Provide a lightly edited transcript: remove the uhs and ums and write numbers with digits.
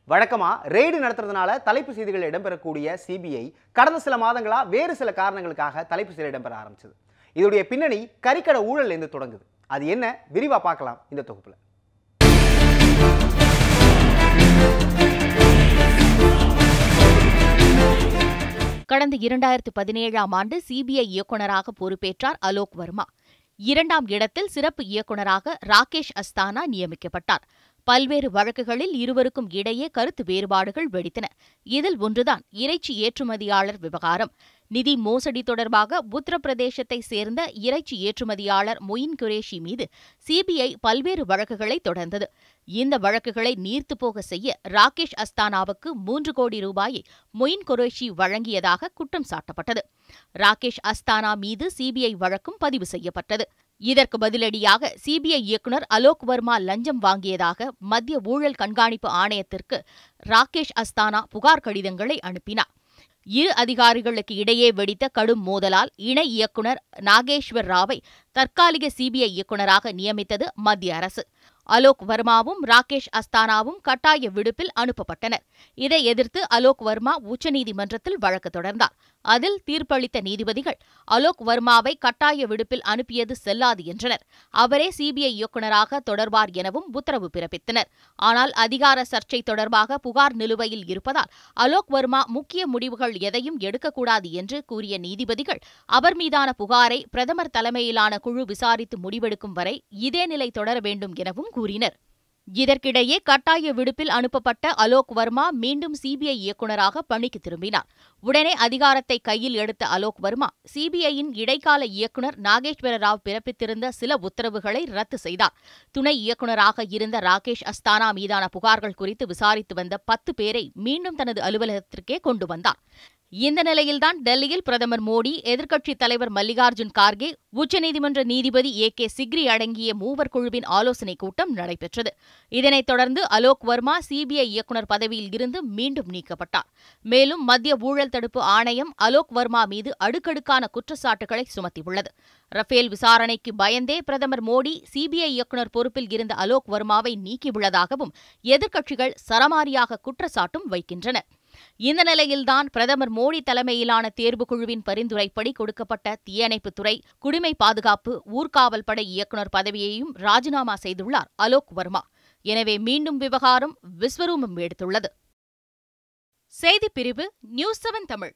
வழக்கமா ரெய்டு நடத்துறதுனால தலைப்பு செய்திகள் இடம்பெறக்கூடிய சிபிஐ கடந்த சில மாதங்களா வேறு சில காரணங்களுக்காக தலைப்பு செய்திகள் இடம்பெற ஆரம்பிச்சது. இதோடைய பின்னணி கறிக்கடை ஊழல் இருந்து தொடங்குது. அது என்ன விரிவா பார்க்கலாம் இந்த தொகுப்புல. கடந்த 2017ஆம் ஆண்டு சிபிஐ இயக்குநராக பொறுப்பேற்றார் அலோக் வர்மா. 2ஆம் இடத்தில் சிறப்பு இயக்குநராக ராகேஷ் அஸ்தானா நியமிக்கப்பட்டார். பல்வேறு வழக்குகளில் இருவருக்கும் இடையே கருத்து வேறுபாடுகள் வெடித்தன. இதில் ஒன்றுதான் இறைச்சி ஏற்றுமதியாளர் விவகாரம். நிதி மோசடி தொடர்பாக உத்தரப்பிரதேசத்தை சேர்ந்த இறைச்சி ஏற்றுமதியாளர் மொயின் குரேஷி மீது சிபிஐ பல்வேறு வழக்குகளை தொடர்ந்தது. இந்த வழக்குகளை நீர்த்துப்போக செய்ய ராகேஷ் அஸ்தானாவுக்கு 3 கோடி ரூபாயை மொயின் குரேஷி வழங்கியதாக குற்றம் சாட்டப்பட்டது. ராகேஷ் அஸ்தானா மீது சிபிஐ வழக்கும் பதிவு செய்யப்பட்டது. இதற்கு பதிலடியாக சிபிஐ இயக்குநர் அலோக் வர்மா லஞ்சம் வாங்கியதாக மத்திய ஊழல் கண்காணிப்பு ஆணையத்திற்கு ராகேஷ் அஸ்தானா புகார் கடிதங்களை அனுப்பினார். இரு அதிகாரிகளுக்கு இடையே வெடித்த கடும் மோதலால் இணை இயக்குநர் நாகேஸ்வர் ராவை தற்காலிக சிபிஐ இயக்குநராக நியமித்தது மத்திய அரசு. அலோக் வர்மாவும் ராகேஷ் அஸ்தானாவும் கட்டாய விடுப்பில் அனுப்பப்பட்டனர். இதை எதிர்த்து அலோக் வர்மா உச்சநீதிமன்றத்தில் வழக்கு தொடர்ந்தார். அதில் தீர்ப்பளித்த நீதிபதிகள் அலோக் வர்மாவை கட்டாய விடுப்பில் அனுப்பியது செல்லாது என்றனர். அவரே சிபிஐ இயக்குநராக தொடர்வார் எனவும் உத்தரவு பிறப்பித்தனர். ஆனால் அதிகார சர்ச்சை தொடர்பாக புகார் நிலுவையில் இருப்பதால் அலோக் வர்மா முக்கிய முடிவுகள் எதையும் எடுக்கக்கூடாது என்று கூறிய நீதிபதிகள் அவர் மீதான புகாரை பிரதமர் தலைமையிலான குழு விசாரித்து முடிவெடுக்கும் வரை இதே நிலை தொடர வேண்டும் எனவும் கூறினர். இதற்கிடையே கட்டாய விடுப்பில் அனுப்பப்பட்ட அலோக் வர்மா மீண்டும் சிபிஐ இயக்குநராக பணிக்கு திரும்பினார். உடனே அதிகாரத்தை கையில் எடுத்த அலோக் வர்மா சிபிஐயின் இடைக்கால இயக்குநர் நாகேஸ்வர ராவ் பிறப்பித்திருந்த சில உத்தரவுகளை ரத்து செய்தார். துணை இயக்குநராக இருந்த ராகேஷ் அஸ்தானா மீதான புகார்கள் குறித்து விசாரித்து வந்த 10 பேரை மீண்டும் தனது அலுவலகத்திற்கே கொண்டு வந்தார். இந்த நிலையில்தான் டெல்லியில் பிரதமர் மோடி, எதிர்க்கட்சித் தலைவர் மல்லிகார்ஜுன் கார்கே, உச்சநீதிமன்ற நீதிபதி ஏ.கே. சிக்ரி அடங்கிய மூவர் குழுவின் ஆலோசனைக் கூட்டம் நடைபெற்றது. இதனைத் தொடர்ந்து அலோக் வர்மா சிபிஐ இயக்குநர் பதவியில் இருந்து மீண்டும் நீக்கப்பட்டார். மேலும் மத்திய ஊழல் தடுப்பு ஆணையம் அலோக் வர்மா மீது அடுக்கடுக்கான குற்றச்சாட்டுகளை சுமத்தியுள்ளது. ரஃபேல் விசாரணைக்கு பயந்தே பிரதமர் மோடி சிபிஐ இயக்குநர் பொறுப்பில் இருந்த அலோக் வர்மாவை நீக்கியுள்ளதாகவும் எதிர்க்கட்சிகள் சரமாரியாக குற்றச்சாட்டும் வைக்கின்றன. இந்த நிலையில்தான் பிரதமர் மோடி தலைமையிலான தேர்வுக்குழுவின் பரிந்துரைப்படி கொடுக்கப்பட்ட தீயணைப்புத்துறை, குடிமை பாதுகாப்பு, ஊர்காவல் படை இயக்குநர் பதவியையும் ராஜினாமா செய்துள்ளார் அலோக் வர்மா. எனவே மீண்டும் விவகாரம் விஸ்வரூபம் எடுத்துள்ளது. செய்திப்பிரிவு நியூஸ் 7 தமிழ்.